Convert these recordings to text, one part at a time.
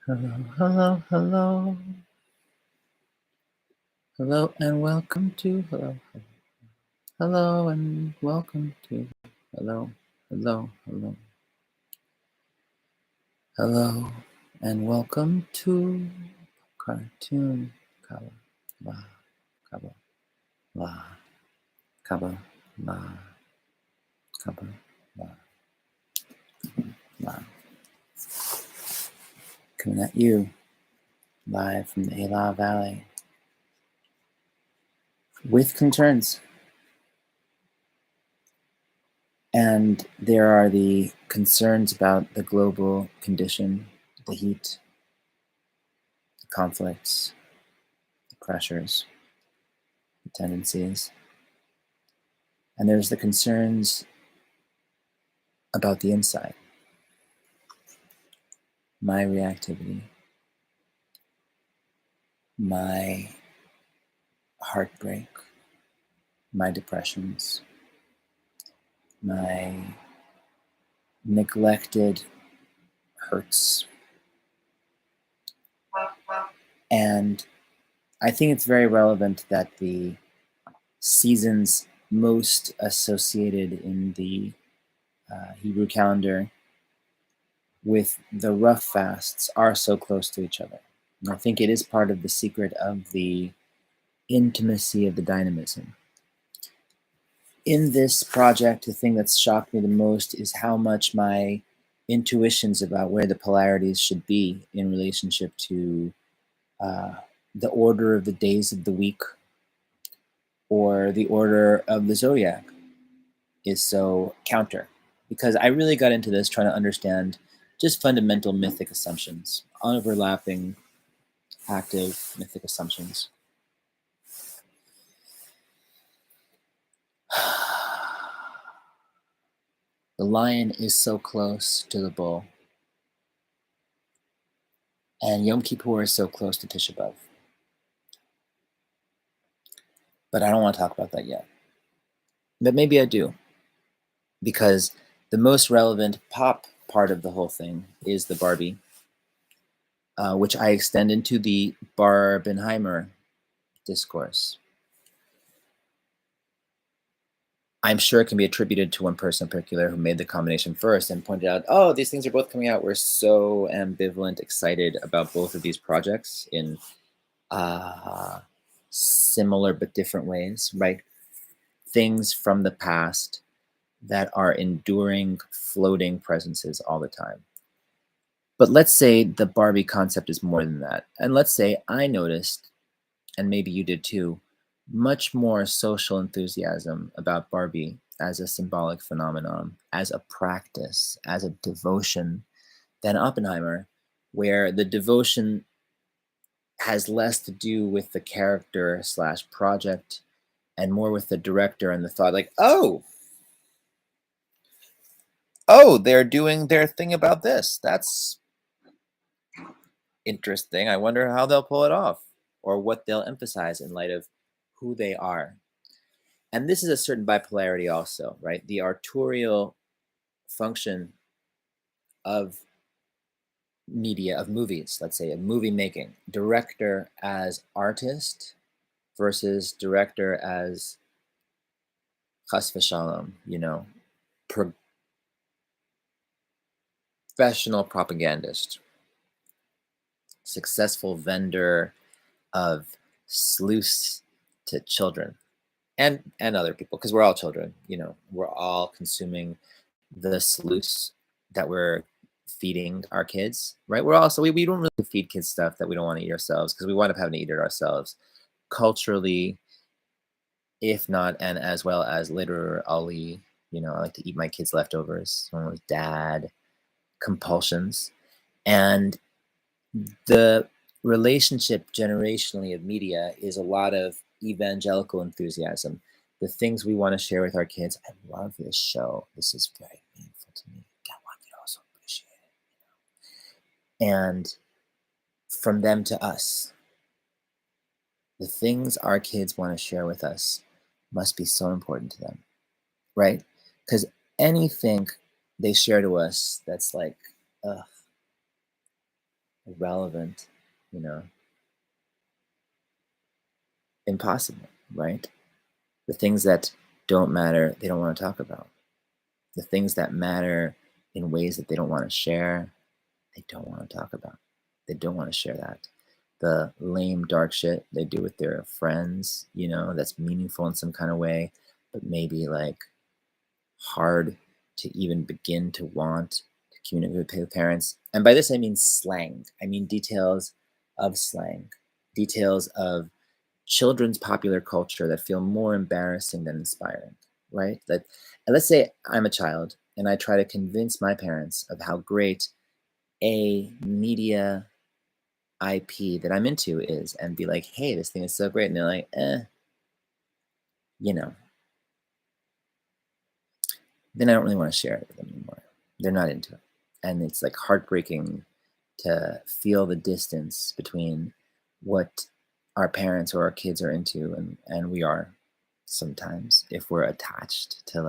Hello, hello, hello. Hello and welcome to hello and welcome to hello, hello, hello. Hello and welcome to Cartoon Kabbalah, Kabbalah, Kabbalah, Kabbalah, coming at you live from the a.k.a. Valley with concerns. And there are the concerns about the global condition, the heat, the conflicts, the pressures, the tendencies. And there's the concerns about the inside, my reactivity, my heartbreak, my depressions, my neglected hurts. And I think it's very relevant that the seasons most associated in the Hebrew calendar with the rough fasts are so close to each other. And I think it is part of the secret of the intimacy of the dynamism. In this project, the thing that's shocked me the most is how much my intuitions about where the polarities should be in relationship to the order of the days of the week or the order of the zodiac is so counter. Because I really got into this trying to understand just fundamental mythic assumptions, overlapping active mythic assumptions. The lion is so close to the bull, and Yom Kippur is so close to Tisha B'Av. But I don't want to talk about that yet. But maybe I do, because the most relevant pop part of the whole thing is the Barbie, which I extend into the Barbenheimer discourse. I'm sure it can be attributed to one person in particular who made the combination first and pointed out, oh, these things are both coming out. We're so ambivalent, excited about both of these projects in similar but different ways, right? Things from the past that are enduring, floating presences all the time. But let's say the Barbie concept is more than that. And let's say I noticed, and maybe you did too, much more social enthusiasm about Barbie as a symbolic phenomenon, as a practice, as a devotion, than Oppenheimer, where the devotion has less to do with the character / project and more with the director and the thought, like, oh, they're doing their thing about this. That's interesting. I wonder how they'll pull it off or what they'll emphasize in light of who they are. And this is a certain bipolarity also, right? The autorial function of media, of movies, let's say, of movie making, director as artist versus director as chas v'shalom, professional propagandist, successful vendor of sleuths to children and other people, because we're all children, we're all consuming the sleuths that we're feeding our kids, right? We're also, we don't really feed kids stuff that we don't want to eat ourselves because we wind up having to eat it ourselves culturally, if not, and as well as literally, I like to eat my kids' leftovers, one of those dad compulsions. And the relationship generationally of media is a lot of evangelical enthusiasm. The things we want to share with our kids. I love this show. This is very meaningful to me. I want you to also appreciate it. And from them to us, the things our kids want to share with us must be so important to them, right? Because anything they share to us that's like, irrelevant, impossible, right? The things that don't matter, they don't want to talk about. The things that matter in ways that they don't want to share, they don't want to talk about. They don't want to share that. The lame, dark shit they do with their friends, that's meaningful in some kind of way, but maybe like hard to even begin to want to communicate with parents. And by this, I mean slang. I mean details of slang, details of children's popular culture that feel more embarrassing than inspiring, right? And let's say I'm a child and I try to convince my parents of how great a media IP that I'm into is and be like, hey, this thing is so great. And they're like, then I don't really want to share it with them anymore. They're not into it. And it's like heartbreaking to feel the distance between what our parents or our kids are into and we are sometimes if we're attached to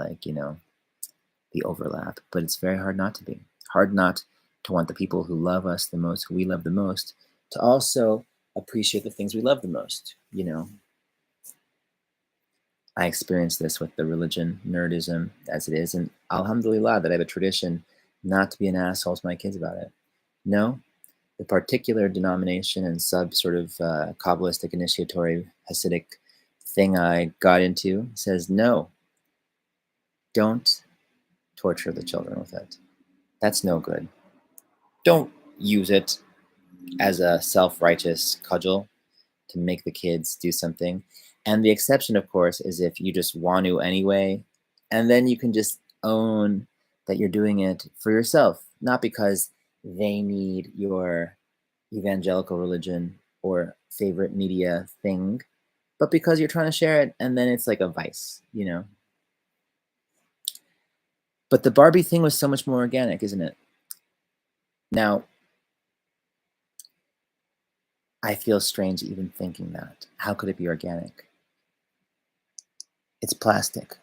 the overlap. But it's very hard not to be. Hard not to want the people who love us the most, who we love the most, to also appreciate the things we love the most. I experienced this with the religion nerdism as it is, and alhamdulillah that I have a tradition not to be an asshole to my kids about it. No, the particular denomination and sub sort of Kabbalistic initiatory Hasidic thing I got into says no, don't torture the children with it. That's no good. Don't use it as a self-righteous cudgel to make the kids do something. And the exception, of course, is if you just want to anyway, and then you can just own that you're doing it for yourself, not because they need your evangelical religion or favorite media thing, but because you're trying to share it, and then it's like a vice, But the Barbie thing was so much more organic, isn't it? Now, I feel strange even thinking that. How could it be organic? It's plastic.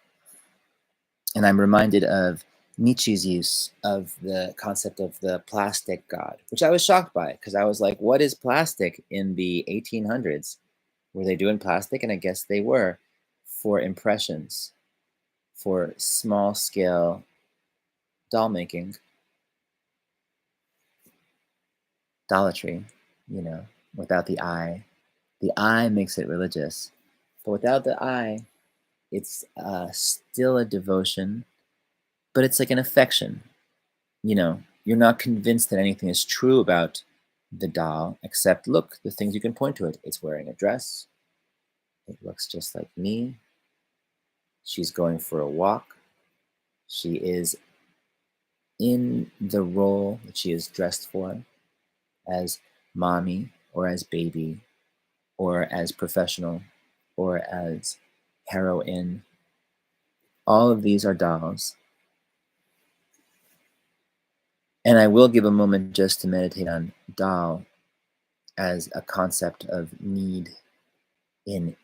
And I'm reminded of Nietzsche's use of the concept of the plastic god, which I was shocked by because I was like, what is plastic in the 1800s? Were they doing plastic? And I guess they were for impressions, for small scale doll making, dollatry, without the eye. The eye makes it religious, but without the eye, it's still a devotion, but it's like an affection. You're not convinced that anything is true about the doll, except look, the things you can point to it. It's wearing a dress. It looks just like me. She's going for a walk. She is in the role that she is dressed for as mommy or as baby or as professional or as heroine. All of these are dolls. And I will give a moment just to meditate on doll as a concept of need in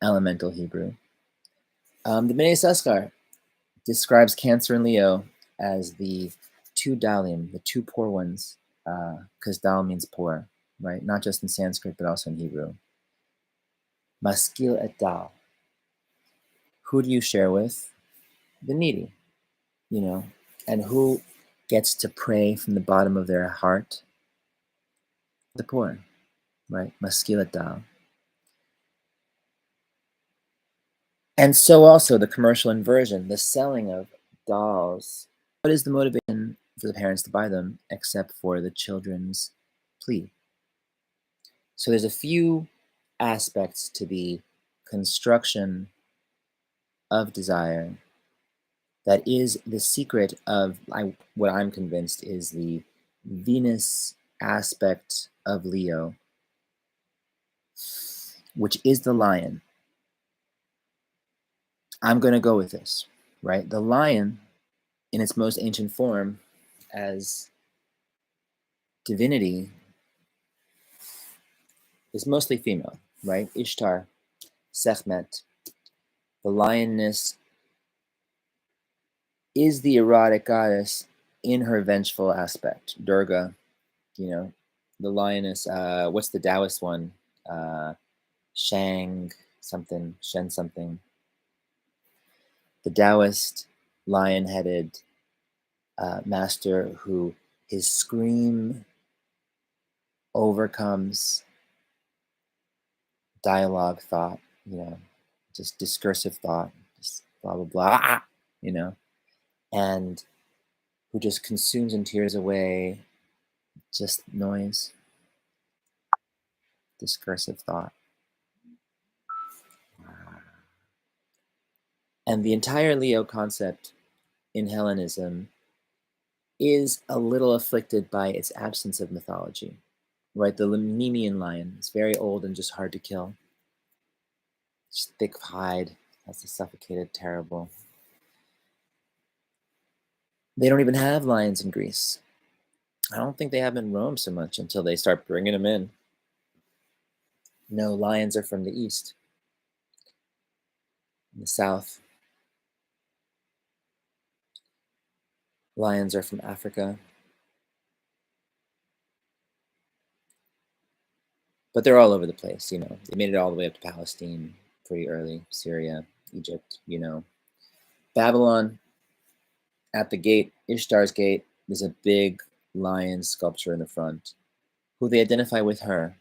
elemental Hebrew. The Bnei Saskar describes Cancer and Leo as the two dalim, the two poor ones, because dal means poor, right? Not just in Sanskrit, but also in Hebrew. Maskil et dal. Who do you share with? The needy, and who gets to pray from the bottom of their heart? The poor, right? Maskil et dal. And so also the commercial inversion, the selling of dolls. What is the motivation for the parents to buy them except for the children's plea? So there's a few aspects to the construction of desire that is the secret of what I'm convinced is the Venus aspect of Leo, which is the lion. I'm going to go with this, right? The lion, in its most ancient form, as divinity, is mostly female, right? Ishtar, Sekhmet, the lioness is the erotic goddess in her vengeful aspect. Durga, the lioness. What's the Taoist one? Shang something, Shen something. The Taoist lion-headed master who his scream overcomes dialogue thought, just discursive thought, just blah, blah, blah, and who just consumes and tears away just noise, discursive thought. And the entire Leo concept in Hellenism is a little afflicted by its absence of mythology, right? The Lemnian lion is very old and just hard to kill. Just thick hide, that's a suffocated, terrible. They don't even have lions in Greece. I don't think they have in Rome so much until they start bringing them in. No, lions are from the east, in the south. Lions are from Africa. But they're all over the place, They made it all the way up to Palestine pretty early, Syria, Egypt, Babylon, at the gate, Ishtar's gate, there's a big lion sculpture in the front. Who they identify with her.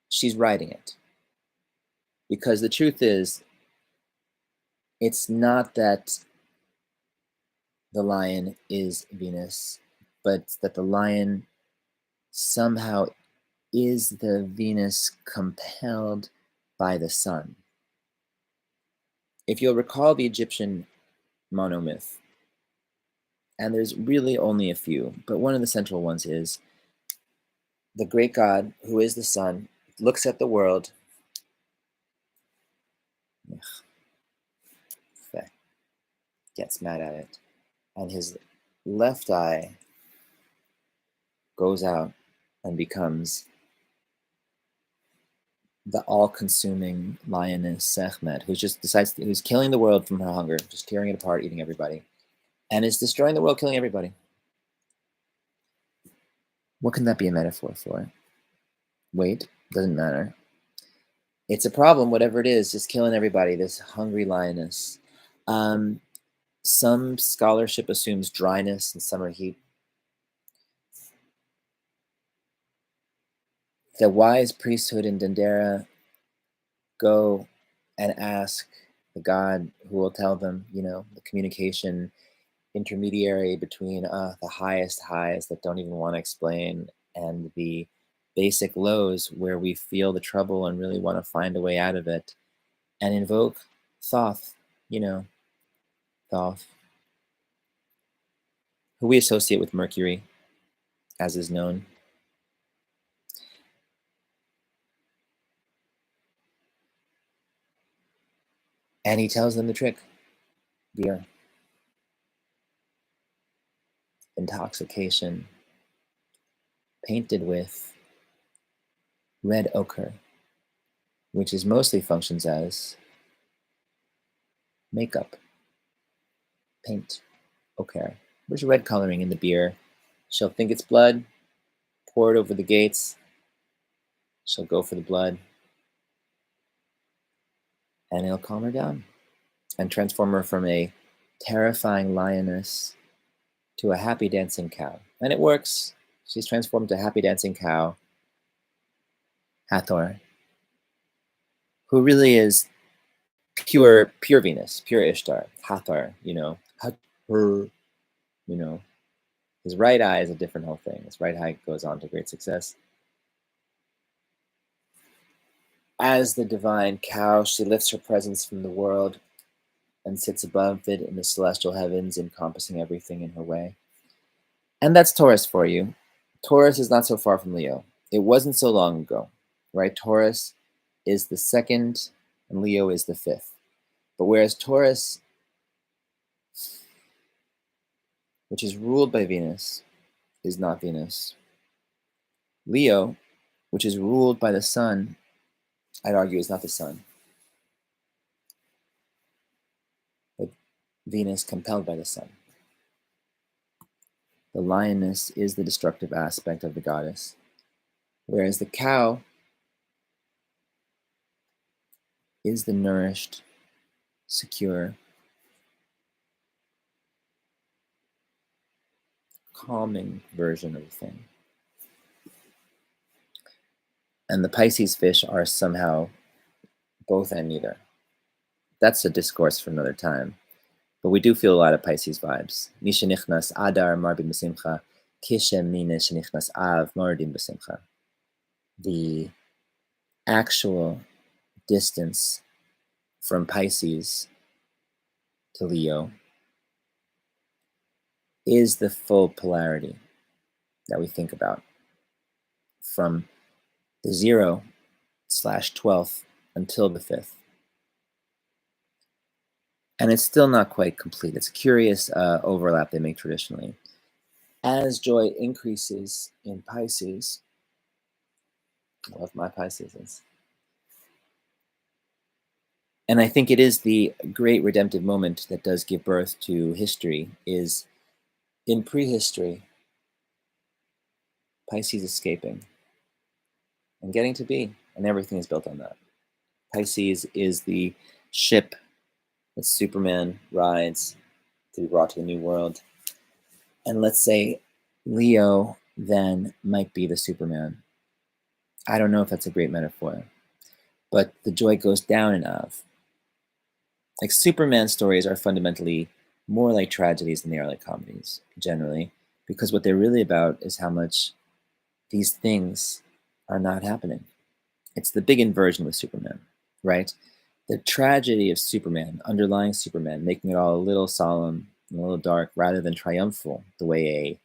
She's riding it. Because the truth is, it's not that the lion is Venus, but that the lion somehow is the Venus compelled by the sun. If you'll recall the Egyptian monomyth, and there's really only a few, but one of the central ones is the great god, who is the sun, looks at the world, gets mad at it, and his left eye goes out and becomes the all-consuming lioness Sekhmet, who's killing the world from her hunger, just tearing it apart, eating everybody, and is destroying the world, killing everybody. What can that be a metaphor for? Wait, doesn't matter. It's a problem, whatever it is, just killing everybody, this hungry lioness. Some scholarship assumes dryness and summer heat. The wise priesthood in Dendera go and ask the god who will tell them, the communication intermediary between the highest highs that don't even want to explain and the basic lows where we feel the trouble and really want to find a way out of it, and invoke Thoth, Thoth, who we associate with Mercury, as is known. And he tells them the trick. Beer. Intoxication. Painted with red ochre, which is mostly functions as makeup, paint, ochre. There's red coloring in the beer. She'll think it's blood, pour it over the gates. She'll go for the blood, and it'll calm her down and transform her from a terrifying lioness to a happy dancing cow. And it works. She's transformed to a happy dancing cow, Hathor, who really is pure Venus, pure Ishtar, Hathor, Hathor, His right eye is a different whole thing. His right eye goes on to great success. As the divine cow, she lifts her presence from the world and sits above it in the celestial heavens, encompassing everything in her way. And that's Taurus for you. Taurus is not so far from Leo. It wasn't so long ago, right? Taurus is the second and Leo is the fifth. But whereas Taurus, which is ruled by Venus, is not Venus. Leo, which is ruled by the sun, I'd argue is not the sun, but Venus compelled by the sun. The lioness is the destructive aspect of the goddess. Whereas the cow is the nourished, secure, calming version of the thing. And the Pisces fish are somehow both and neither. That's a discourse for another time. But we do feel a lot of Pisces vibes. Misha nichnas adar marbin b'simcha, kishem mine shenichnas av mardim b'simcha. The actual distance from Pisces to Leo is the full polarity that we think about from the 0/12th until the 5th. And it's still not quite complete. It's a curious overlap they make traditionally. As joy increases in Pisces, I love my Pisces. And I think it is the great redemptive moment that does give birth to history, is in prehistory, Pisces escaping and getting to be, and everything is built on that. Pisces is the ship that Superman rides to be brought to the new world. And let's say Leo then might be the Superman. I don't know if that's a great metaphor, but the joy goes down in Av. Like Superman stories are fundamentally more like tragedies than they are like comedies, generally, because what they're really about is how much these things are not happening. It's the big inversion with Superman, right? The tragedy of Superman, underlying Superman, making it all a little solemn and a little dark rather than triumphal, the way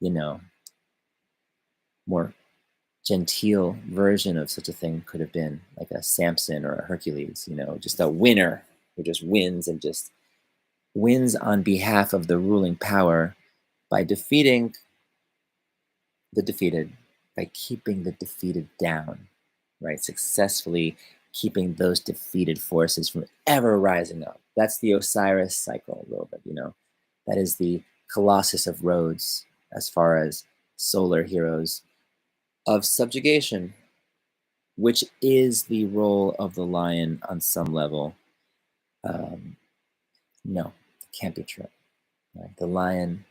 a, more genteel version of such a thing could have been, like a Samson or a Hercules, just a winner who just wins and just wins on behalf of the ruling power by defeating the defeated, by keeping the defeated down, right? Successfully keeping those defeated forces from ever rising up. That's the Osiris cycle a little bit, That is the Colossus of Rhodes as far as solar heroes of subjugation, which is the role of the lion on some level. No, it can't be true. Right? The lion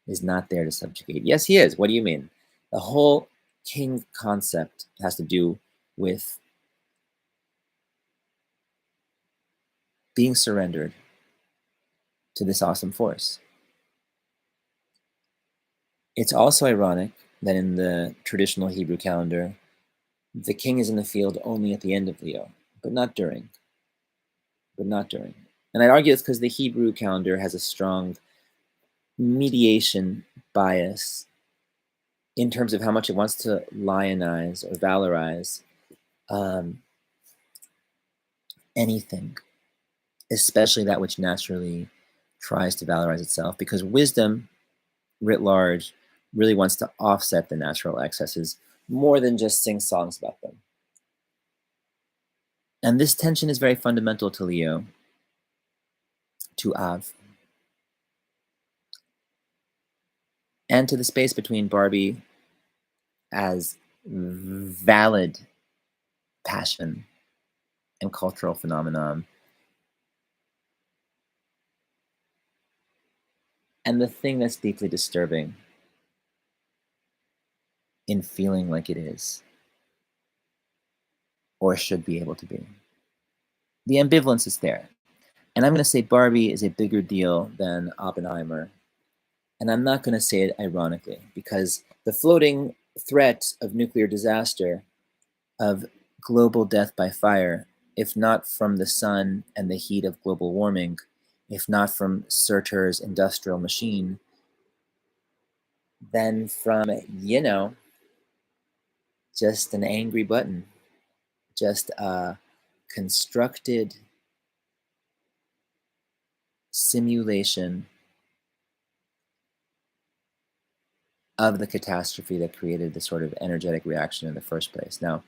is not there to subjugate. Yes, he is. What do you mean? The whole king concept has to do with being surrendered to this awesome force. It's also ironic that in the traditional Hebrew calendar, the king is in the field only at the end of Leo, but not during. And I'd argue it's because the Hebrew calendar has a strong mediation bias in terms of how much it wants to lionize or valorize anything, especially that which naturally tries to valorize itself, because wisdom, writ large, really wants to offset the natural excesses more than just sing songs about them. And this tension is very fundamental to Leo, to Av, and to the space between Barbie as valid passion and cultural phenomenon and the thing that's deeply disturbing in feeling like it is or should be able to be. The ambivalence is there. And I'm going to say Barbie is a bigger deal than Oppenheimer. And I'm not going to say it ironically, because the floating threat of nuclear disaster, of global death by fire, if not from the sun and the heat of global warming, if not from Surtur's industrial machine, then from, just an angry button, just a constructed simulation of the catastrophe that created the sort of energetic reaction in the first place. Now,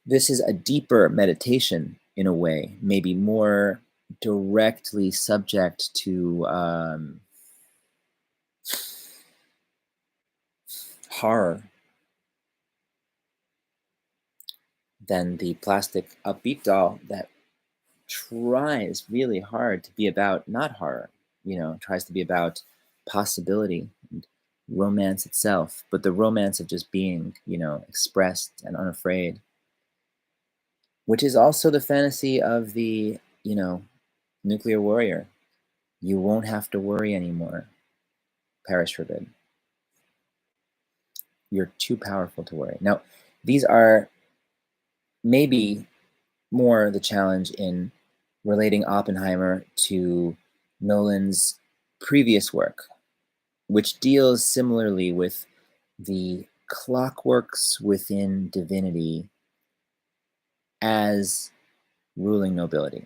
this is a deeper meditation in a way, maybe more directly subject to horror than the plastic upbeat doll that tries really hard to be about not horror, tries to be about possibility and romance itself, but the romance of just being, expressed and unafraid, which is also the fantasy of the, nuclear warrior. You won't have to worry anymore. Perish forbid. You're too powerful to worry. Now, these are maybe more the challenge in relating Oppenheimer to Nolan's previous work, which deals similarly with the clockworks within divinity as ruling nobility.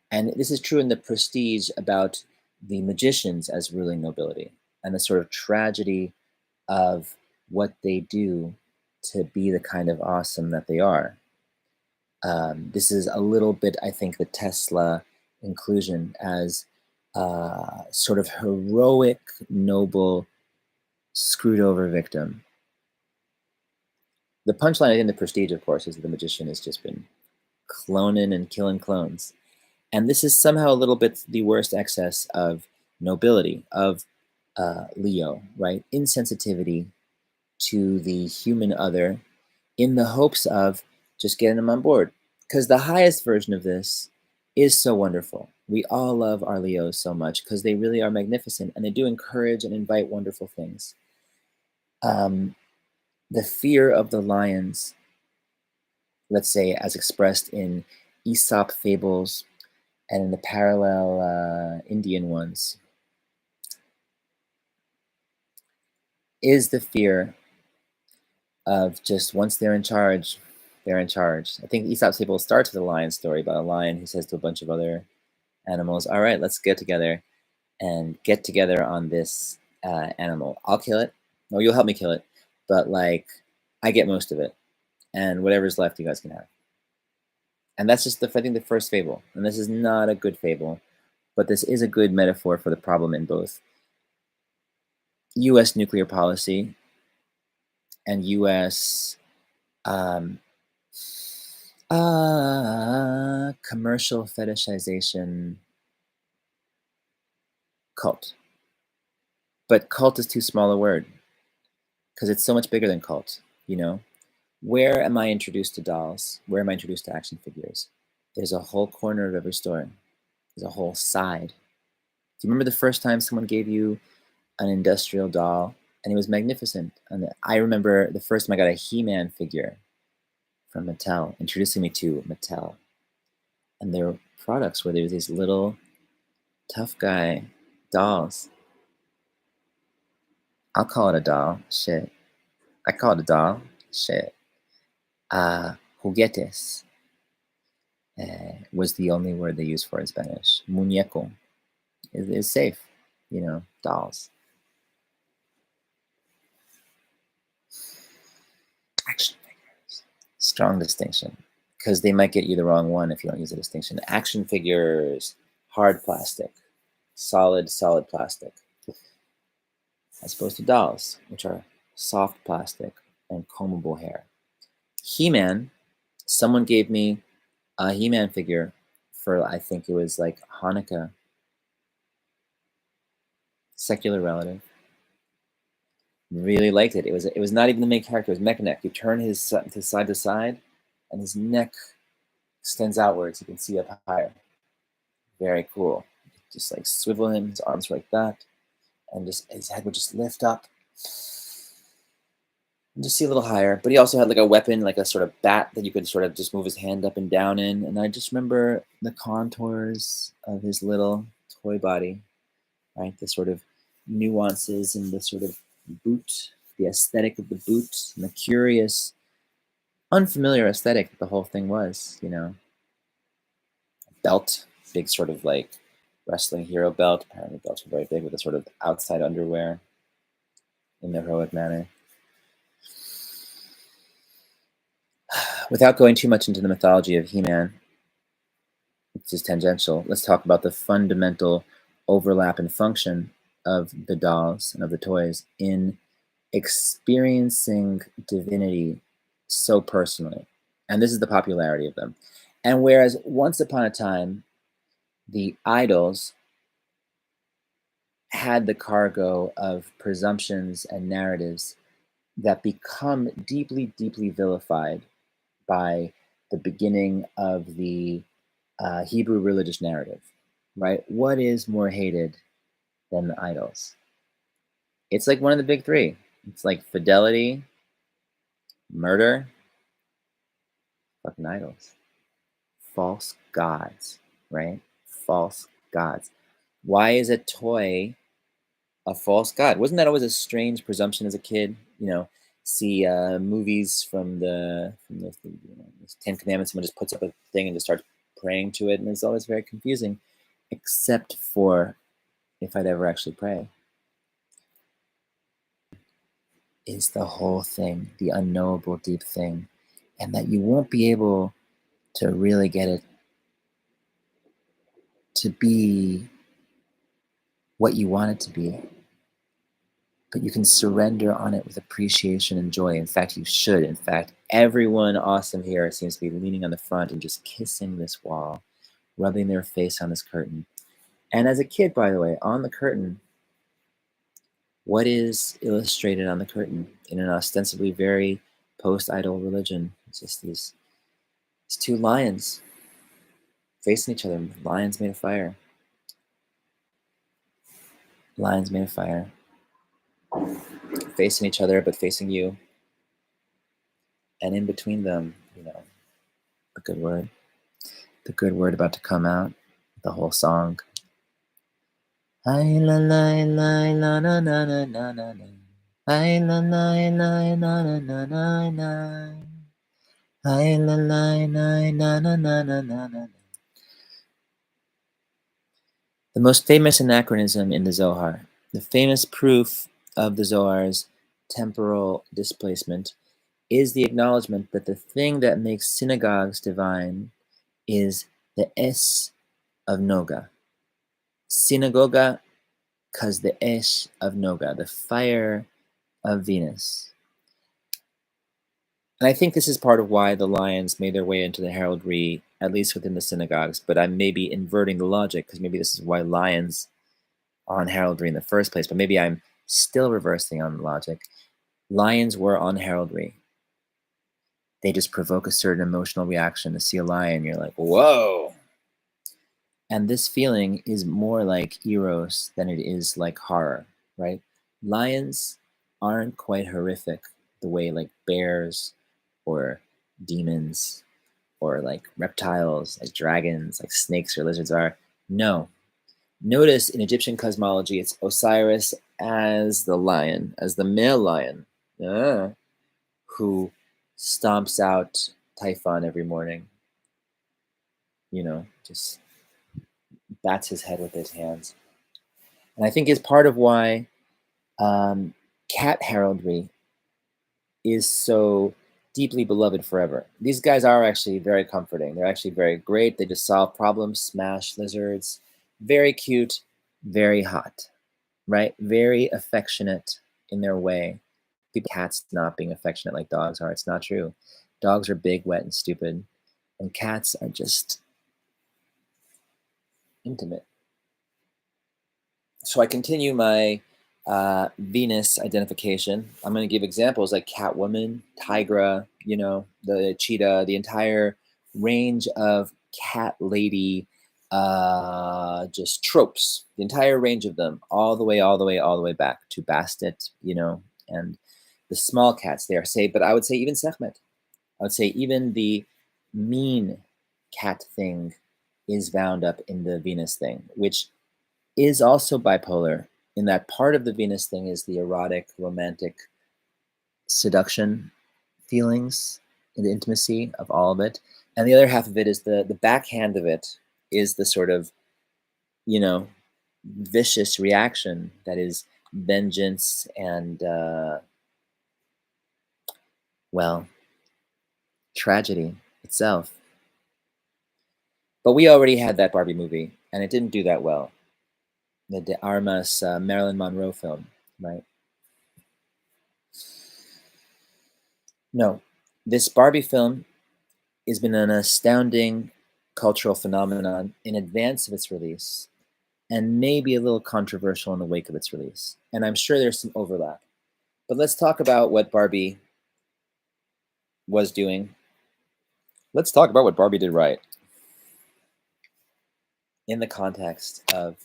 And this is true in the Prestige about the magicians as ruling nobility and the sort of tragedy of what they do to be the kind of awesome that they are. This is a little bit, I think, the Tesla inclusion as sort of heroic, noble, screwed over victim. The punchline in the Prestige, of course, is that the magician has just been cloning and killing clones. And this is somehow a little bit the worst excess of nobility, of Leo, right? Insensitivity to the human other in the hopes of just getting them on board. Because the highest version of this is so wonderful. We all love our Leos so much because they really are magnificent and they do encourage and invite wonderful things. The fear of the lions, let's say as expressed in Aesop fables and in the parallel Indian ones, is the fear of just once they're in charge, they're in charge. I think Aesop's fable starts with a lion story about a lion who says to a bunch of other animals, all right, let's get together and get together on this animal. I'll kill it, or you'll help me kill it, but like I get most of it, and whatever's left you guys can have. And that's just, I think, the first fable. And this is not a good fable, but this is a good metaphor for the problem in both U.S. nuclear policy and U.S. Commercial fetishization cult. But cult is too small a word because it's so much bigger than cult, Where am I introduced to dolls? Where am I introduced to action figures? There's a whole corner of every store. There's a whole side. Do you remember the first time someone gave you an industrial doll? And it was magnificent. And I remember the first time I got a He-Man figure from Mattel, introducing me to Mattel. And their products were there these little tough guy dolls. I'll call it a doll. Shit. I call it a doll. Shit. Juguetes was the only word they used for in Spanish. Muñeco is safe, dolls. Action figures. Strong distinction, because they might get you the wrong one if you don't use a distinction. Action figures, hard plastic, solid plastic, as opposed to dolls, which are soft plastic and combable hair. He-Man, someone gave me a He-Man figure for, I think it was like Hanukkah. Secular relative. Really liked it. It was not even the main character, it was Mechanic. You turn his side to side, and his neck extends outwards. You can see up higher. Very cool. Just like swivel him, his arms were like that, and just his head would just lift up. And just see a little higher. But he also had like a weapon, like a sort of bat that you could sort of just move his hand up and down in. And I just remember the contours of his little toy body, right? The sort of nuances and the sort of boot, the aesthetic of the boot, and the curious, unfamiliar aesthetic that the whole thing was, Belt, big sort of like wrestling hero belt. Apparently belts were very big with a sort of outside underwear in the heroic manner. Without going too much into the mythology of He-Man, which is tangential, let's talk about the fundamental overlap and function of the dolls and of the toys in experiencing divinity so personally. And this is the popularity of them. And whereas once upon a time, the idols had the cargo of presumptions and narratives that become deeply, deeply vilified by the beginning of the Hebrew religious narrative, right? What is more hated than the idols? It's like one of the big three. It's like fidelity, murder, fucking idols, false gods, right? False gods. Why is a toy a false god? Wasn't that always a strange presumption as a kid? You know, see movies from the Ten Commandments. Someone just puts up a thing and just starts praying to it, and it's always very confusing, except for if I'd ever actually pray. Is the whole thing, the unknowable deep thing, and that you won't be able to really get it to be what you want it to be, but you can surrender on it with appreciation and joy. In fact, you should. In fact, everyone awesome here seems to be leaning on the front and just kissing this wall, rubbing their face on this curtain. And as a kid, by the way, on the curtain, what is illustrated on the curtain in an ostensibly very post-idol religion? It's just these two lions facing each other, lions made of fire. Lions made of fire. Facing each other, but facing you. And in between them, you know, the good word about to come out, the whole song. Ay la la la la na na na na na na. Ay la la la na na na na na. Ay la la la na na na na na na. The most famous anachronism in the Zohar, the famous proof of the Zohar's temporal displacement, is the acknowledgement that the thing that makes synagogues divine is the es of Noga. Synagoga, because the esh of Noga, the fire of Venus. And I think this is part of why the lions made their way into the heraldry, at least within the synagogues, but I may be inverting the logic, because maybe this is why lions are on heraldry in the first place, but maybe I'm still reversing on the logic. Lions were on heraldry. They just provoke a certain emotional reaction to see a lion. You're like, whoa. And this feeling is more like eros than it is like horror, right? Lions aren't quite horrific the way like bears or demons or like reptiles, like dragons, like snakes or lizards are. No. Notice in Egyptian cosmology, it's Osiris as the lion, as the male lion, who stomps out Typhon every morning. You know, just bats his head with his hands. And I think is part of why cat heraldry is so deeply beloved forever. These guys are actually very comforting. They're actually very great. They just solve problems, smash lizards. Very cute, very hot, right? Very affectionate in their way. People, cats not being affectionate like dogs are. It's not true. Dogs are big, wet, and stupid. And cats are just intimate. So I continue my Venus identification. I'm going to give examples like Catwoman, Tigra, you know, the cheetah, the entire range of cat lady just tropes, the entire range of them, all the way back to Bastet, you know, and the small cats there. Say, but I would say even Sekhmet. I would say even the mean cat thing is bound up in the Venus thing, which is also bipolar in that part of the Venus thing is the erotic, romantic seduction feelings and the intimacy of all of it. And the other half of it is the backhand of it is the sort of, you know, vicious reaction that is vengeance and, well, tragedy itself. But we already had that Barbie movie, and it didn't do that well. The De Armas Marilyn Monroe film, right? No, this Barbie film has been an astounding cultural phenomenon in advance of its release, and maybe a little controversial in the wake of its release. And I'm sure there's some overlap. But let's talk about what Barbie was doing. Let's talk about what Barbie did right in the context of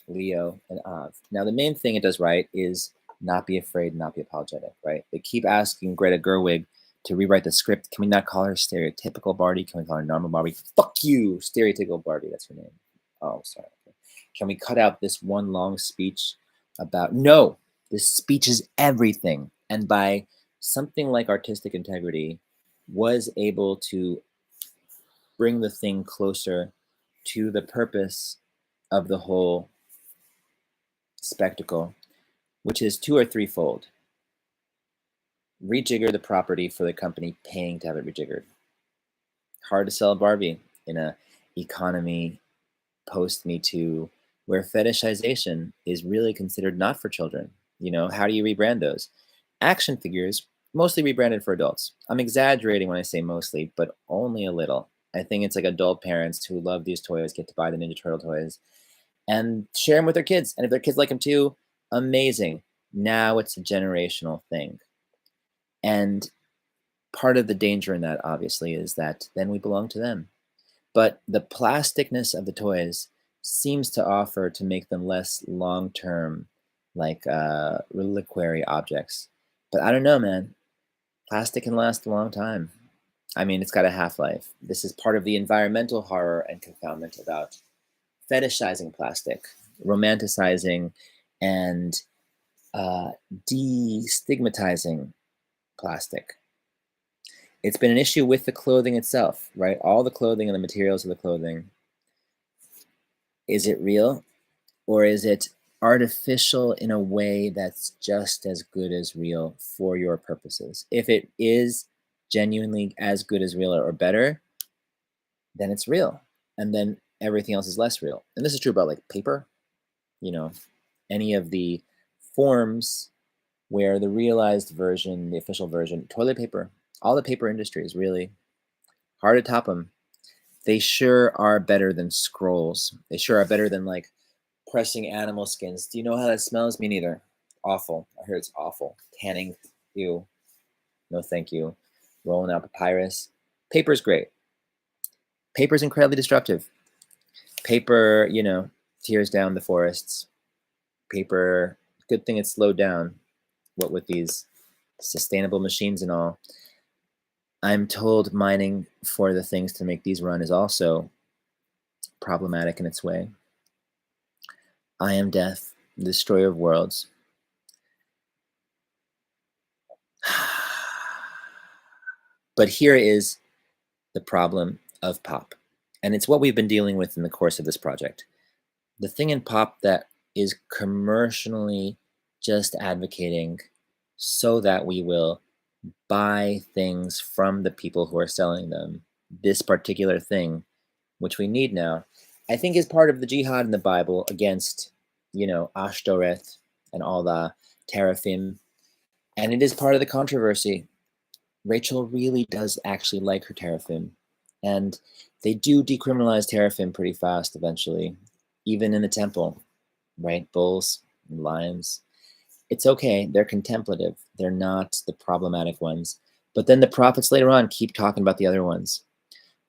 Leo and Av. Now, the main thing it does right is not be afraid, not be apologetic, right? They keep asking Greta Gerwig to rewrite the script. Can we not call her stereotypical Barbie? Can we call her normal Barbie? Fuck you, stereotypical Barbie. That's her name. Oh, sorry. Okay. Can we cut out this one long speech about, no, this speech is everything. And by something like artistic integrity, was able to bring the thing closer to the purpose of the whole spectacle, which is two or threefold. Rejigger the property for the company paying to have it rejiggered. Hard to sell a Barbie in a economy post Me Too where fetishization is really considered not for children. You know, how do you rebrand those? Action figures, mostly rebranded for adults. I'm exaggerating when I say mostly, but only a little. I think it's like adult parents who love these toys get to buy the Ninja Turtle toys and share them with their kids. And if their kids like them too, amazing. Now it's a generational thing. And part of the danger in that, obviously, is that then we belong to them. But the plasticness of the toys seems to offer to make them less long-term, like reliquary objects. But I don't know, man. Plastic can last a long time. I mean, it's got a half-life. This is part of the environmental horror and confoundment about fetishizing plastic, romanticizing, and destigmatizing plastic. It's been an issue with the clothing itself, right? All the clothing and the materials of the clothing. Is it real, or is it artificial in a way that's just as good as real for your purposes? If it is genuinely as good as real or better, then it's real. And then everything else is less real. And this is true about like paper, you know, any of the forms where the realized version, the official version, toilet paper, all the paper industry is really hard to top them. They sure are better than scrolls. They sure are better than like pressing animal skins. Do you know how that smells? Me neither. Awful. I heard it's awful. Tanning. Ew. No thank you. Rolling out papyrus. Paper's great. Paper's incredibly destructive. Paper, you know, tears down the forests. Paper, good thing it's slowed down. What with these sustainable machines and all. I'm told mining for the things to make these run is also problematic in its way. I am death, the destroyer of worlds. But here is the problem of pop. And it's what we've been dealing with in the course of this project. The thing in pop that is commercially just advocating so that we will buy things from the people who are selling them, this particular thing, which we need now, I think is part of the jihad in the Bible against, you know, Ashtoreth and all the teraphim. And it is part of the controversy. Rachel really does actually like her teraphim. And they do decriminalize teraphim pretty fast eventually, even in the temple, right? Bulls and lions. It's okay. They're contemplative. They're not the problematic ones. But then the prophets later on keep talking about the other ones.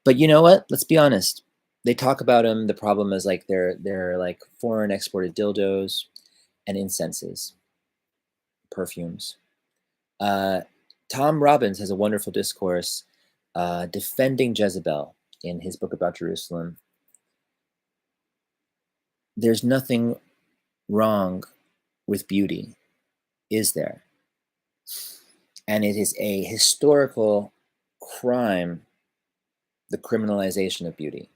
But you know what? Let's be honest. They talk about them. The problem is like they're like foreign exported dildos and incenses, perfumes. Tom Robbins has a wonderful discourse defending Jezebel in his book about Jerusalem. There's nothing wrong with beauty, is there? And it is a historical crime, the criminalization of beauty.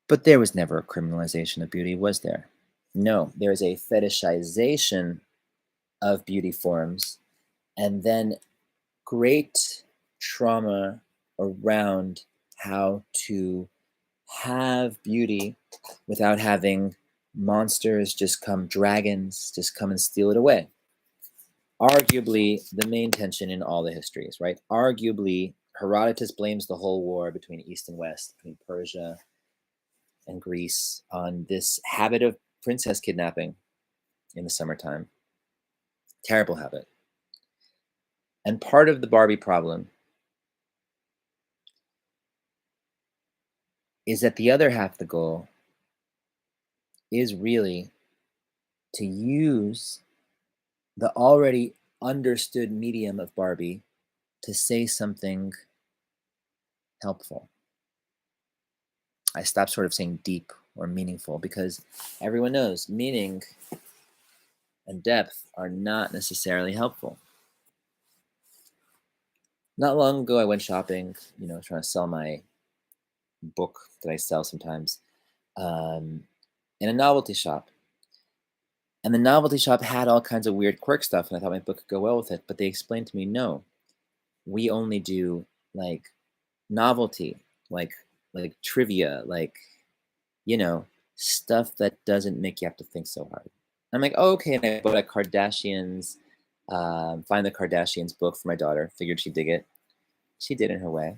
But there was never a criminalization of beauty, was there? No, there is a fetishization of beauty forms, and then great trauma around how to have beauty without having monsters just come, dragons just come and steal it away. Arguably the main tension in all the histories, right? Arguably Herodotus blames the whole war between East and West, between Persia and Greece, on this habit of princess kidnapping in the summertime. Terrible habit. And part of the Barbie problem is that the other half of the goal is really to use the already understood medium of Barbie to say something helpful. I stopped sort of saying deep or meaningful because everyone knows meaning and depth are not necessarily helpful. Not long ago, I went shopping, trying to sell my book that I sell sometimes in a novelty shop. And the novelty shop had all kinds of weird quirk stuff, and I thought my book could go well with it. But they explained to me, no, we only do like novelty, like trivia, stuff that doesn't make you have to think so hard. I'm like, oh, okay. And I bought a Kardashians, Find the Kardashians book for my daughter. Figured she'd dig it. She did in her way,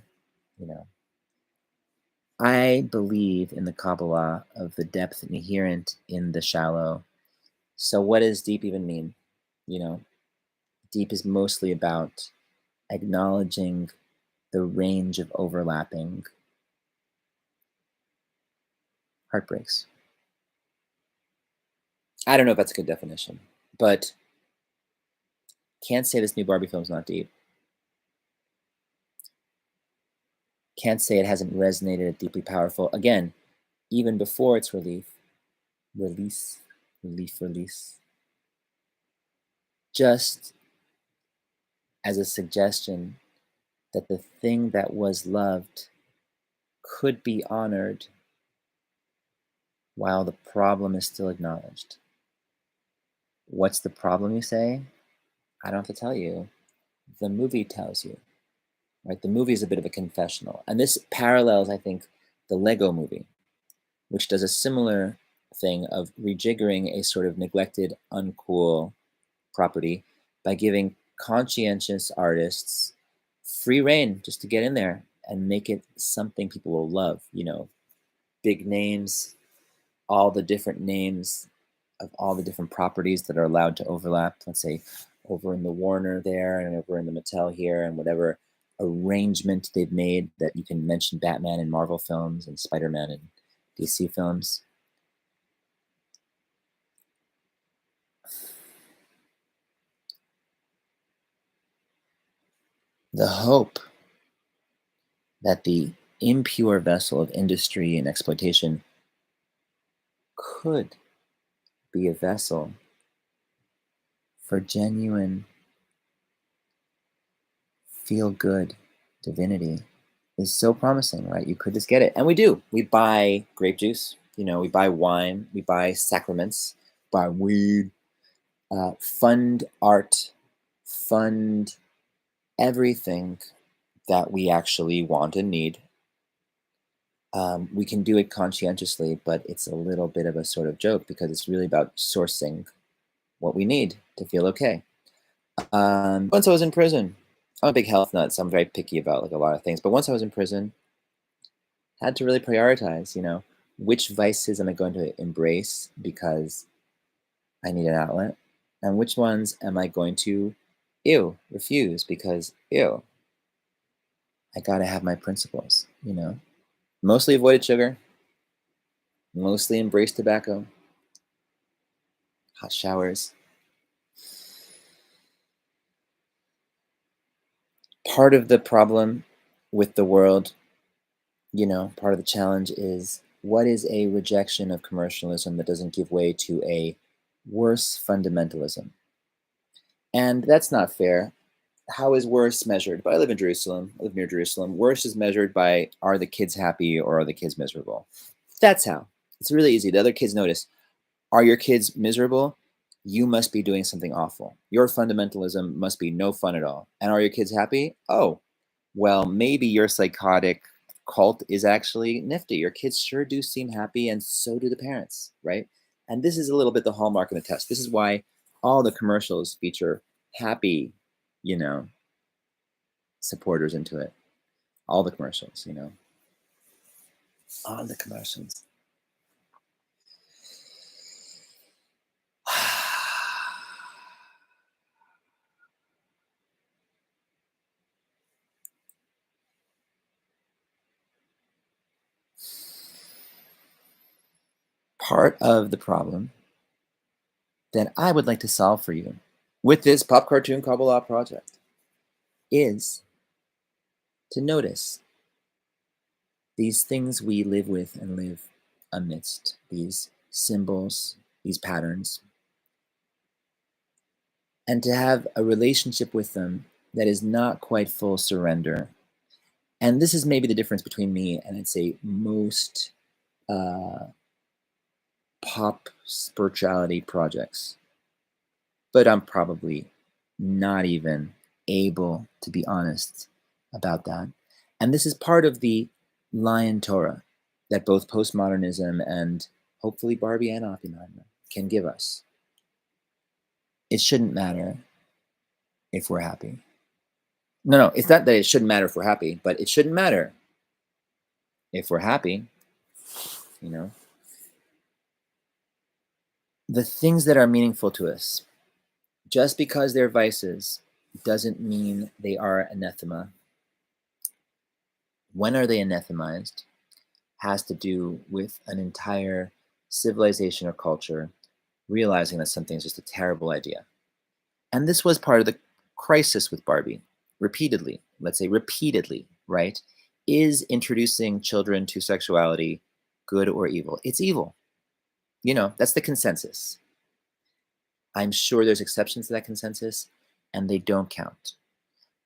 I believe in the Kabbalah of the depth inherent in the shallow. So what does deep even mean? Deep is mostly about acknowledging the range of overlapping heartbreaks. I don't know if that's a good definition, but can't say this new Barbie film's not deep. Can't say it hasn't resonated deeply powerful. Again, even before its release. Just as a suggestion that the thing that was loved could be honored while the problem is still acknowledged. What's the problem, you say? I don't have to tell you. The movie tells you. Right? The movie is a bit of a confessional. And this parallels, I think, the Lego movie, which does a similar thing of rejiggering a sort of neglected, uncool property by giving conscientious artists free reign just to get in there and make it something people will love. Big names, all the different names of all the different properties that are allowed to overlap. Let's say over in the Warner there and over in the Mattel here, and whatever arrangement they've made that you can mention Batman in Marvel films and Spider-Man in DC films. The hope that the impure vessel of industry and exploitation could be a vessel for genuine feel-good divinity is so promising, right? You could just get it. And we do. We buy grape juice, we buy wine, we buy sacraments, buy weed, fund art, fund everything that we actually want and need. We can do it conscientiously, but it's a little bit of a sort of joke because it's really about sourcing what we need to feel okay. Once I was in prison, I'm a big health nut, so I'm very picky about a lot of things. But once I was in prison, I had to really prioritize, which vices am I going to embrace because I need an outlet, and which ones am I going to refuse because I gotta have my principles, Mostly avoided sugar, mostly embraced tobacco, hot showers. Part of the problem with the world, part of the challenge is what is a rejection of commercialism that doesn't give way to a worse fundamentalism? And that's not fair. How is worse measured? But I live in Jerusalem. I live near Jerusalem. Worse is measured by, are the kids happy or are the kids miserable? That's how. It's really easy. The other kids notice, are your kids miserable? You must be doing something awful. Your fundamentalism must be no fun at all. And are your kids happy? Oh, well, maybe your psychotic cult is actually nifty. Your kids sure do seem happy, and so do the parents, right? And this is a little bit the hallmark of the test. This is why all the commercials feature happy, supporters into it. all the commercials, you know, all the commercials. Part of the problem that I would like to solve for you with this PopCartoonKabala project is to notice these things we live with and live amidst, these symbols, these patterns, and to have a relationship with them that is not quite full surrender. And this is maybe the difference between me and I'd say most pop spirituality projects. But I'm probably not even able to be honest about that. And this is part of the Lion Torah that both postmodernism and hopefully Barbie and Oppenheimer can give us. It shouldn't matter if we're happy. No, it's not that it shouldn't matter if we're happy, but it shouldn't matter if we're happy, you know. The things that are meaningful to us, just because they're vices, doesn't mean they are anathema. When are they anathemized has to do with an entire civilization or culture realizing that something is just a terrible idea. And this was part of the crisis with Barbie. Repeatedly, let's say repeatedly, right? Is introducing children to sexuality good or evil? It's evil. You know, that's the consensus. I'm sure there's exceptions to that consensus, and they don't count.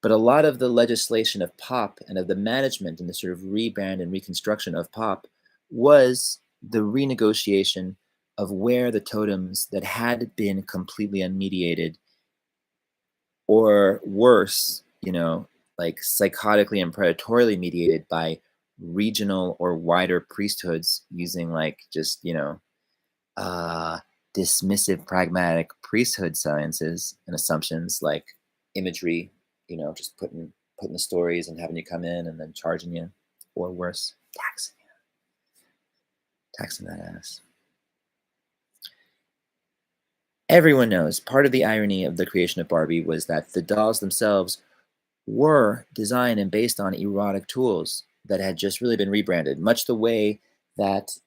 But a lot of the legislation of pop and of the management and the sort of rebrand and reconstruction of pop was the renegotiation of where the totems that had been completely unmediated, or worse, you know, like psychotically and predatorily mediated by regional or wider priesthoods using like just, you know, dismissive, pragmatic priesthood sciences and assumptions like imagery, you know, just putting the stories and having you come in and then charging you, or worse, taxing that ass. Everyone knows part of the irony of the creation of Barbie was that the dolls themselves were designed and based on erotic tools that had just really been rebranded, much the way that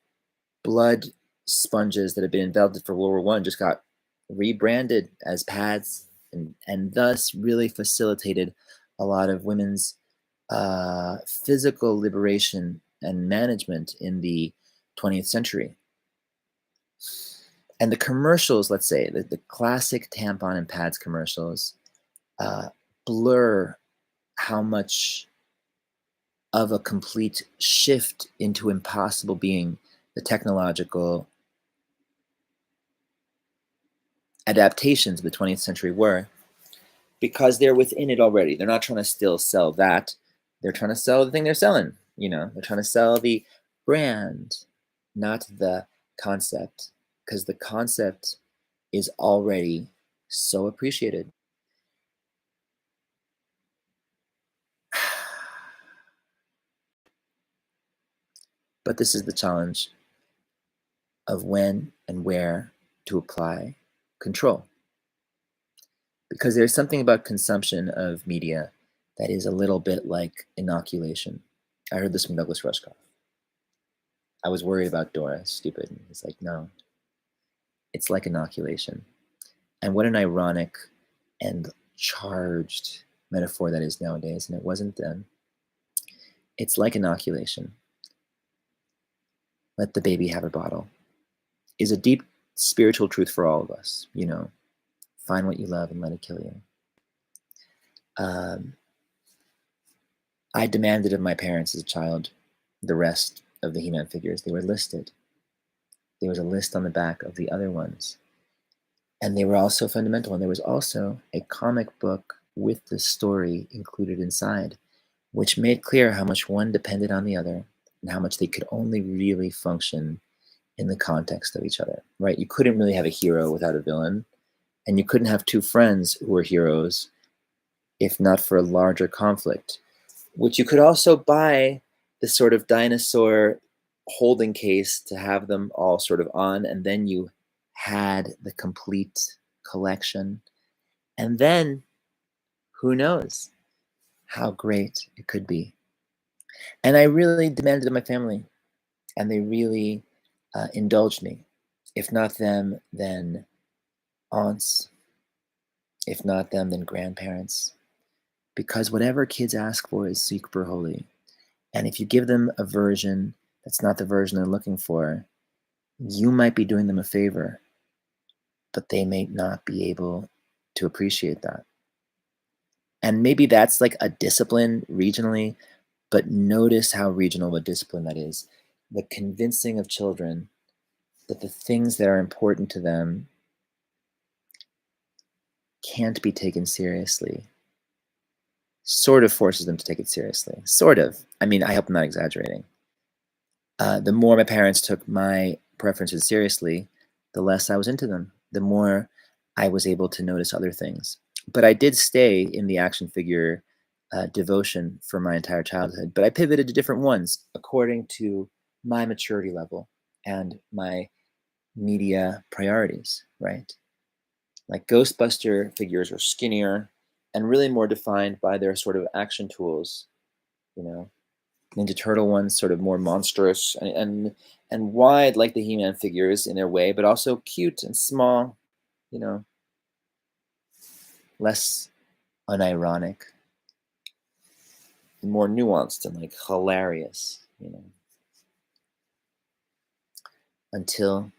blood sponges that had been invented for World War I just got rebranded as pads, and thus really facilitated a lot of women's physical liberation and management in the 20th century. And the commercials, let's say, the classic tampon and pads commercials blur how much of a complete shift into impossible being the technological adaptations of the 20th century were, because they're within it already. They're not trying to still sell that. They're trying to sell the thing they're selling. You know, they're trying to sell the brand, not the concept, because the concept is already so appreciated. But this is the challenge of when and where to apply control. Because there's something about consumption of media that is a little bit like inoculation. I heard this from Douglas Rushkoff. I was worried about Dora, stupid. And he's like, no, it's like inoculation. And what an ironic and charged metaphor that is nowadays, and it wasn't then. It's like inoculation. Let the baby have a bottle is a deep spiritual truth for all of us. You know, find what you love and let it kill you. I demanded of my parents as a child the rest of the He-Man figures. They were listed. There was a list on the back of the other ones. And they were also fundamental. And there was also a comic book with the story included inside, which made clear how much one depended on the other and how much they could only really function in the context of each other, right? You couldn't really have a hero without a villain, and you couldn't have two friends who were heroes if not for a larger conflict. which you could also buy this sort of dinosaur holding case to have them all sort of on, and then you had the complete collection. And then who knows how great it could be. And I really demanded of my family, and they really indulged me. If not them, then aunts. If not them, then grandparents. Because whatever kids ask for is super holy. And if you give them a version that's not the version they're looking for, you might be doing them a favor, but they may not be able to appreciate that. And maybe that's like a discipline regionally, but notice how regional a discipline that is. The convincing of children that the things that are important to them can't be taken seriously sort of forces them to take it seriously. Sort of. I mean, I hope I'm not exaggerating. The more my parents took my preferences seriously, the less I was into them, the more I was able to notice other things. But I did stay in the action figure devotion for my entire childhood, but I pivoted to different ones according to my maturity level and my media priorities, right? Like Ghostbuster figures are skinnier and really more defined by their sort of action tools, you know. Ninja Turtle ones sort of more monstrous and wide like the He-Man figures in their way, but also cute and small, you know, less unironic, and more nuanced and like hilarious, you know. Until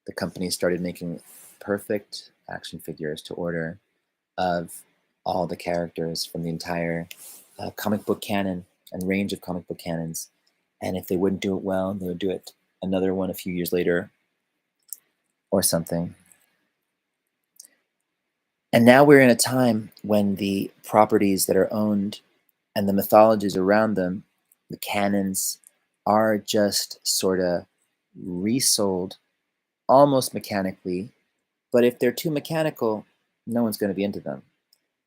the company started making perfect action figures to order of all the characters from the entire comic book canon and range of comic book canons. And if they wouldn't do it well, they would do it another one a few years later or something. And now we're in a time when the properties that are owned and the mythologies around them, the canons, are just sort of resold almost mechanically. But if they're too mechanical, no one's going to be into them.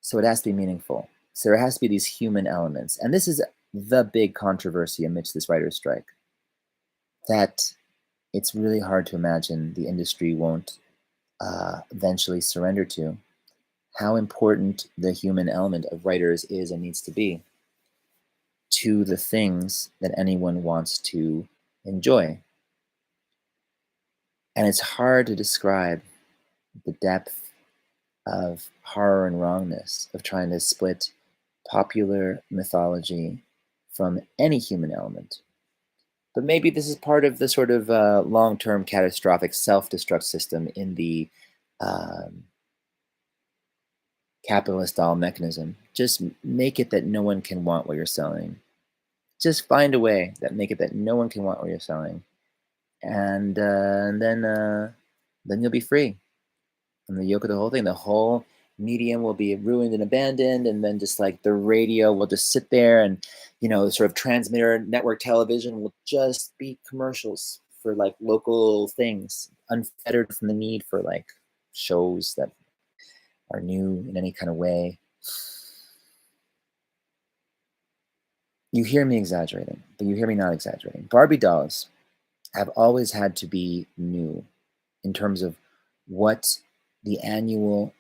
So it has to be meaningful. So there has to be these human elements. And this is the big controversy amidst this writer's strike, that it's really hard to imagine the industry won't eventually surrender to, how important the human element of writers is and needs to be to the things that anyone wants to enjoy. And it's hard to describe the depth of horror and wrongness of trying to split popular mythology from any human element. But maybe this is part of the sort of long-term catastrophic self-destruct system in the capitalist style mechanism. Just make it that no one can want what you're selling. Just find a way that make it that no one can want what you're selling, and then you'll be free from the yoke of the whole thing. The whole medium will be ruined and abandoned, and then just like the radio will just sit there, and sort of transmitter network television will just be commercials for like local things, unfettered from the need for like shows that are new in any kind of way. You hear me exaggerating, but you hear me not exaggerating. Barbie dolls have always had to be new in terms of what the annual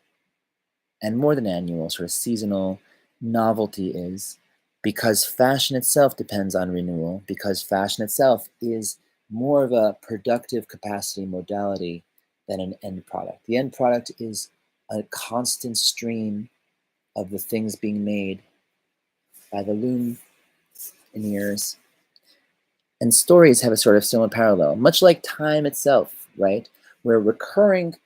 and more than annual sort of seasonal novelty is, because fashion itself depends on renewal, because fashion itself is more of a productive capacity modality than an end product. The end product is a constant stream of the things being made by the Lumineers. And stories have a sort of similar parallel, much like time itself, right? Where recurring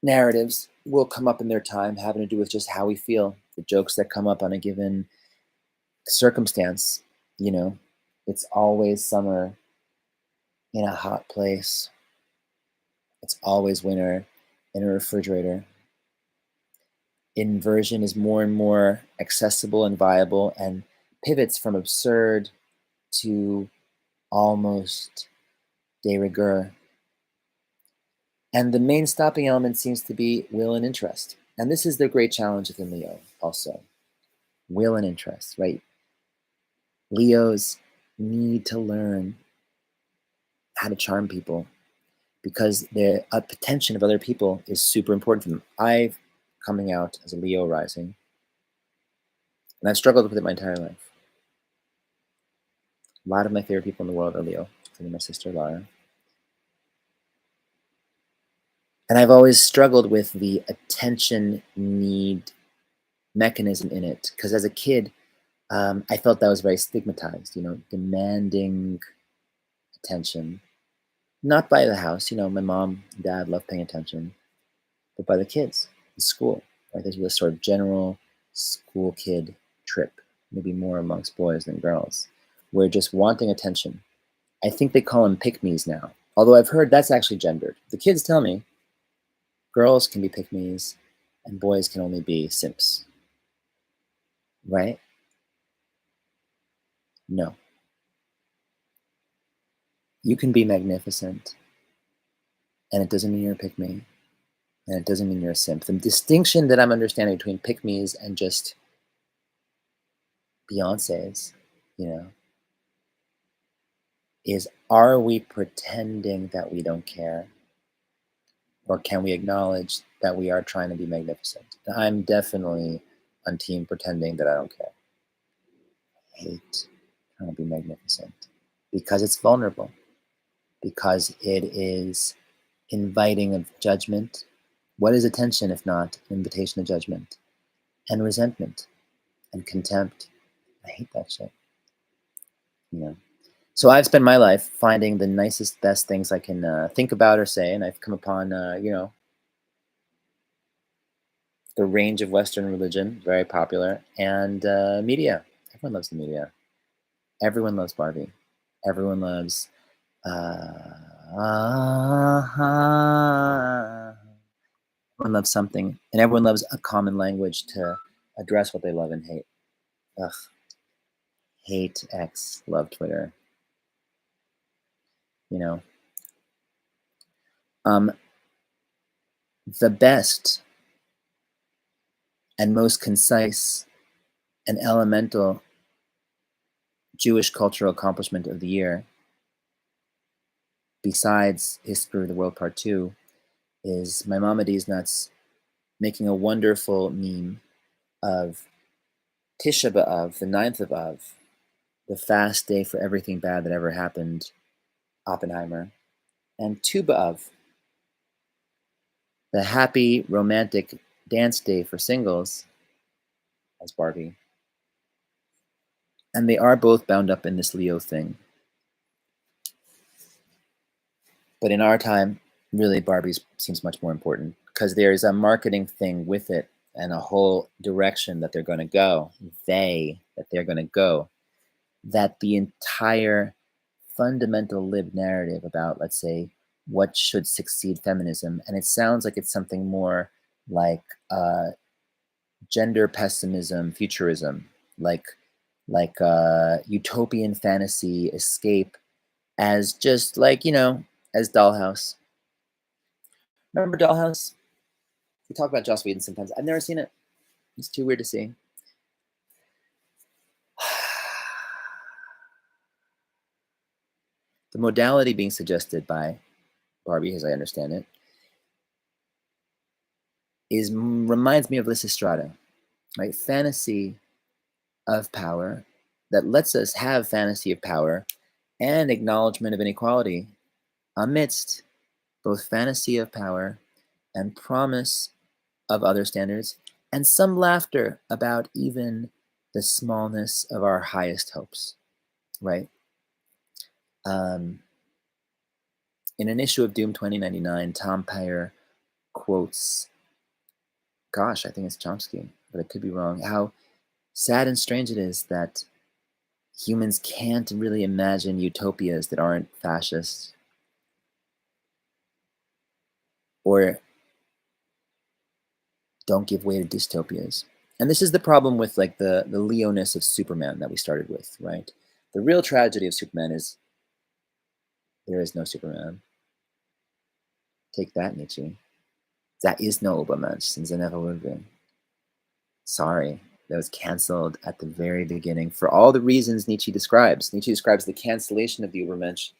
narratives will come up in their time, having to do with just how we feel, the jokes that come up on a given circumstance. It's always summer in a hot place. It's always winter in a refrigerator. Inversion is more and more accessible and viable and pivots from absurd to almost de rigueur. And the main stopping element seems to be will and interest. And this is the great challenge of the Leo also. Will and interest, right? Leos need to learn how to charm people because the attention of other people is super important for them. I'm coming out as a Leo rising, and I've struggled with it my entire life. A lot of my favorite people in the world are Leo, including my sister Laura. And I've always struggled with the attention need mechanism in it because as a kid, I felt that was very stigmatized, demanding attention. Not by the house, my mom and dad love paying attention, but by the kids, the school. Right? There's this sort of general school kid trip, maybe more amongst boys than girls. We're just wanting attention. I think they call them pick-me's now, although I've heard that's actually gendered. The kids tell me girls can be pick-me's and boys can only be simps. Right? No. You can be magnificent, and it doesn't mean you're a pick-me, and it doesn't mean you're a simp. The distinction that I'm understanding between pick-me's and just Beyonce's, is are we pretending that we don't care? Or can we acknowledge that we are trying to be magnificent? I'm definitely on team pretending that I don't care. I hate trying to be magnificent because it's vulnerable, because it is inviting of judgment. What is attention if not an invitation to judgment and resentment and contempt? I hate that shit. So I've spent my life finding the nicest, best things I can think about or say, and I've come upon, the range of Western religion, very popular, and media. Everyone loves the media. Everyone loves Barbie. Everyone loves. Everyone loves something, and everyone loves a common language to address what they love and hate. Ugh. Hate X, love Twitter. The best and most concise and elemental Jewish cultural accomplishment of the year, besides History of the World Part 2, is my mama D's Nuts making a wonderful meme of Tisha B'Av, the 9th of Av, the fast day for everything bad that ever happened, Oppenheimer, and Tu B'Av, the happy romantic dance day for singles, as Barbie. And they are both bound up in this Leo thing. But in our time, really, Barbie seems much more important because there's a marketing thing with it and a whole direction that they're going to go, that the entire fundamental lived narrative about, let's say, what should succeed feminism, and it sounds like it's something more like gender pessimism, futurism, like utopian fantasy escape as just like, as Dollhouse. Remember Dollhouse? We talk about Joss Whedon sometimes. I've never seen it. It's too weird to see. The modality being suggested by Barbie, as I understand it, reminds me of Lysistrata, right? Fantasy of power that lets us have fantasy of power and acknowledgement of inequality amidst both fantasy of power and promise of other standards and some laughter about even the smallness of our highest hopes, right? In an issue of Doom 2099, Tom Payer quotes, gosh, I think it's Chomsky, but I could be wrong, how sad and strange it is that humans can't really imagine utopias that aren't fascist or don't give way to dystopias. And this is the problem with like the Leo-ness of Superman that we started with, right? The real tragedy of Superman is there is no Superman. Take that, Nietzsche. That is no Obermensch, since I never will be. Sorry, that was canceled at the very beginning for all the reasons Nietzsche describes. Nietzsche describes the cancellation of the Übermensch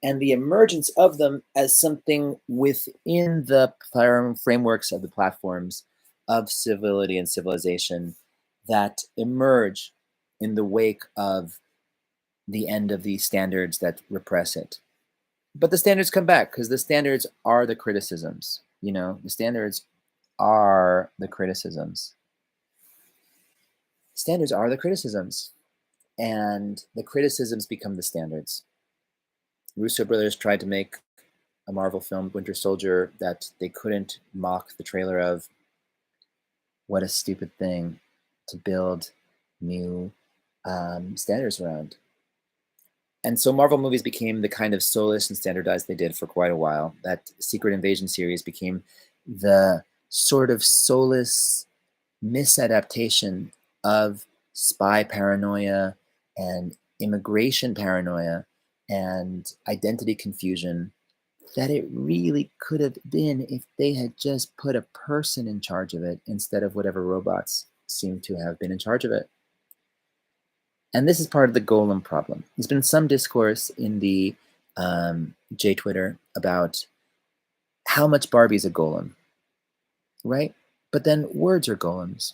and the emergence of them as something within the frameworks of the platforms of civility and civilization that emerge in the wake of the end of the standards that repress it. But the standards come back because the standards are the criticisms. The standards are the criticisms. Standards are the criticisms, and the criticisms become the standards. Russo brothers tried to make a Marvel film, Winter Soldier, that they couldn't mock the trailer of. What a stupid thing to build new standards around. And so Marvel movies became the kind of soulless and standardized they did for quite a while. That Secret Invasion series became the sort of soulless misadaptation of spy paranoia and immigration paranoia and identity confusion that it really could have been if they had just put a person in charge of it instead of whatever robots seem to have been in charge of it. And this is part of the golem problem. There's been some discourse in the J-Twitter about how much Barbie's a golem, right? But then words are golems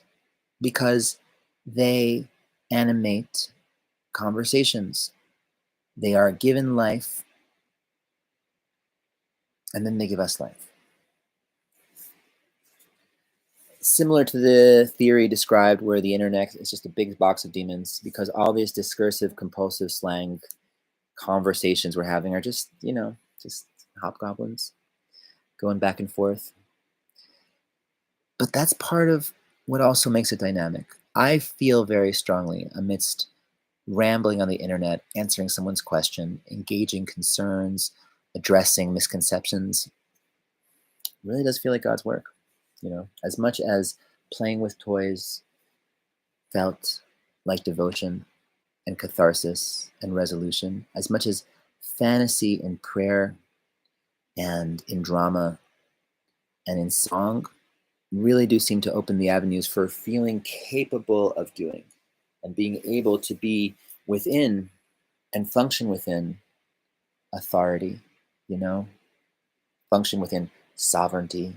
because they animate conversations. They are given life, and then they give us life. Similar to the theory described where the internet is just a big box of demons because all these discursive, compulsive slang conversations we're having are just, just hobgoblins going back and forth. But that's part of what also makes it dynamic. I feel very strongly amidst rambling on the internet, answering someone's question, engaging concerns, addressing misconceptions. It really does feel like God's work. As much as playing with toys felt like devotion and catharsis and resolution, as much as fantasy in prayer and in drama and in song really do seem to open the avenues for feeling capable of doing and being able to be within and function within authority, function within sovereignty,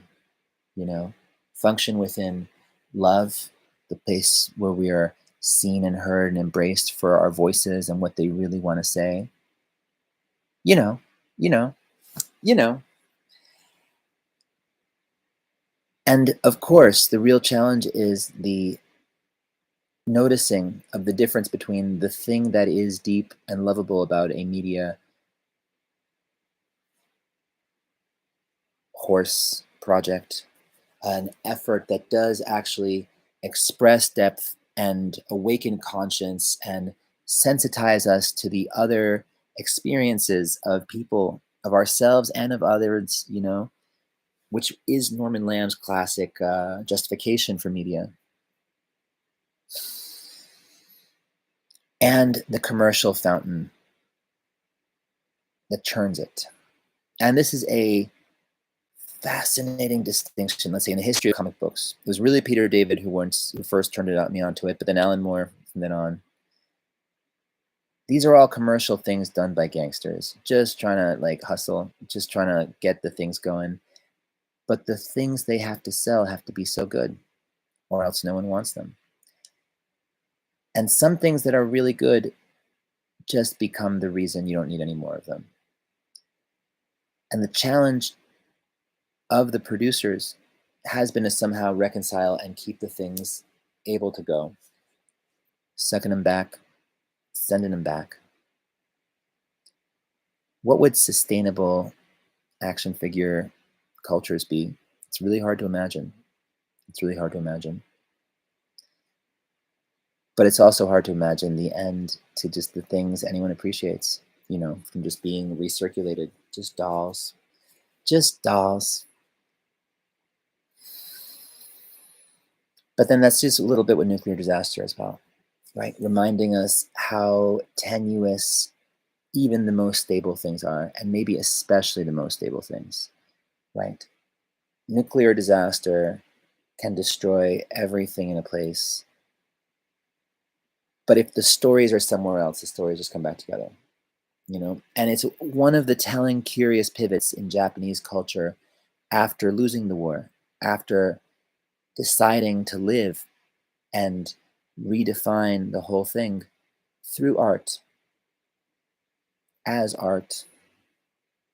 function within love, the place where we are seen and heard and embraced for our voices and what they really want to say. You know. And of course, the real challenge is the noticing of the difference between the thing that is deep and lovable about a media horse project, an effort that does actually express depth and awaken conscience and sensitize us to the other experiences of people, of ourselves and of others, which is Norman Lamb's classic justification for media. And the commercial fountain that churns it. And this is a fascinating distinction, let's say, in the history of comic books. It was really Peter David who first turned me onto it, but then Alan Moore from then on. These are all commercial things done by gangsters, just trying to hustle, just trying to get the things going. But the things they have to sell have to be so good, or else no one wants them. And some things that are really good just become the reason you don't need any more of them. And the challenge of the producers has been to somehow reconcile and keep the things able to go, sucking them back, sending them back. What would sustainable action figure cultures be? It's really hard to imagine. But it's also hard to imagine the end to just the things anyone appreciates, from just being recirculated, just dolls. But then that's just a little bit with nuclear disaster as well, right? Reminding us how tenuous even the most stable things are, and maybe especially the most stable things, right? Nuclear disaster can destroy everything in a place But if the stories are somewhere else, the stories just come back together, you know? And it's one of the telling, curious pivots in Japanese culture after losing the war, after deciding to live and redefine the whole thing through art, as art,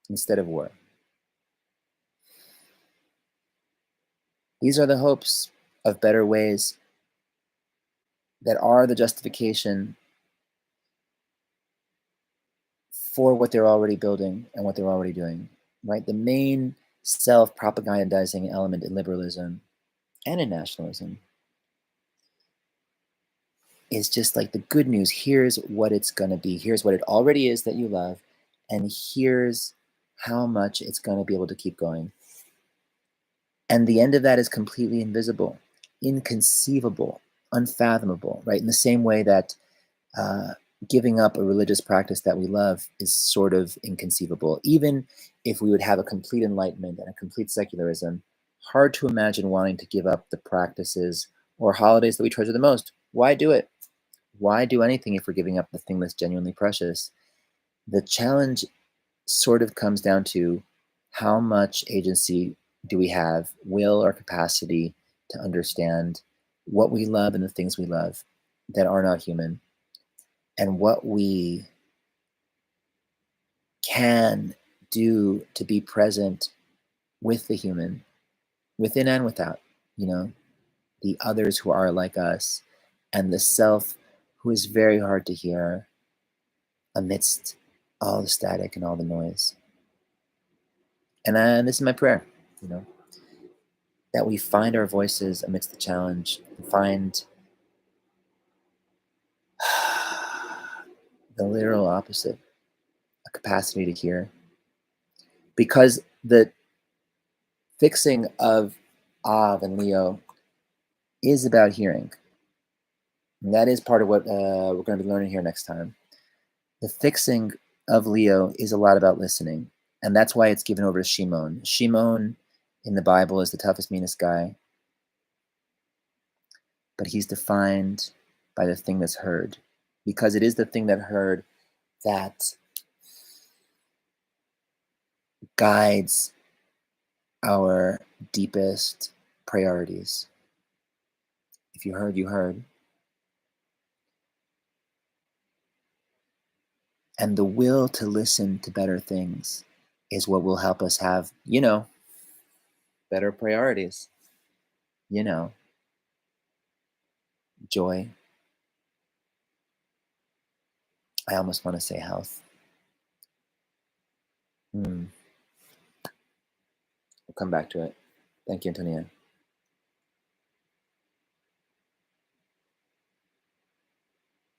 instead of war. These are the hopes of better ways that are the justification for what they're already building and what they're already doing, right? The main self-propagandizing element in liberalism and in nationalism is just like the good news. Here's what it's going to be. Here's what it already is that you love. And here's how much it's going to be able to keep going. And the end of that is completely invisible, inconceivable, unfathomable, right? In the same way that giving up a religious practice that we love is sort of inconceivable. Even if we would have a complete enlightenment and a complete secularism, hard to imagine wanting to give up the practices or holidays that we treasure the most. Why do it? Why do anything if we're giving up the thing that's genuinely precious? The challenge sort of comes down to how much agency do we have, will or capacity to understand what we love and the things we love that are not human, and what we can do to be present with the human, within and without, you know, the others who are like us, and the self who is very hard to hear amidst all the static and all the noise. And this is my prayer, you know, that we find our voices amidst the challenge, and find the literal opposite, a capacity to hear. Because the fixing of Av and Leo is about hearing. And that is part of what we're going to be learning here next time. The fixing of Leo is a lot about listening. And that's why it's given over to Shimon. Shimon in the Bible is the toughest, meanest guy. But he's defined by the thing that's heard. Because it is the thing that heard that guides our deepest priorities. If you heard, you heard. And the will to listen to better things is what will help us have, you know, better priorities, you know, joy. I almost want to say health. We'll come back to it. Thank you, Antonia.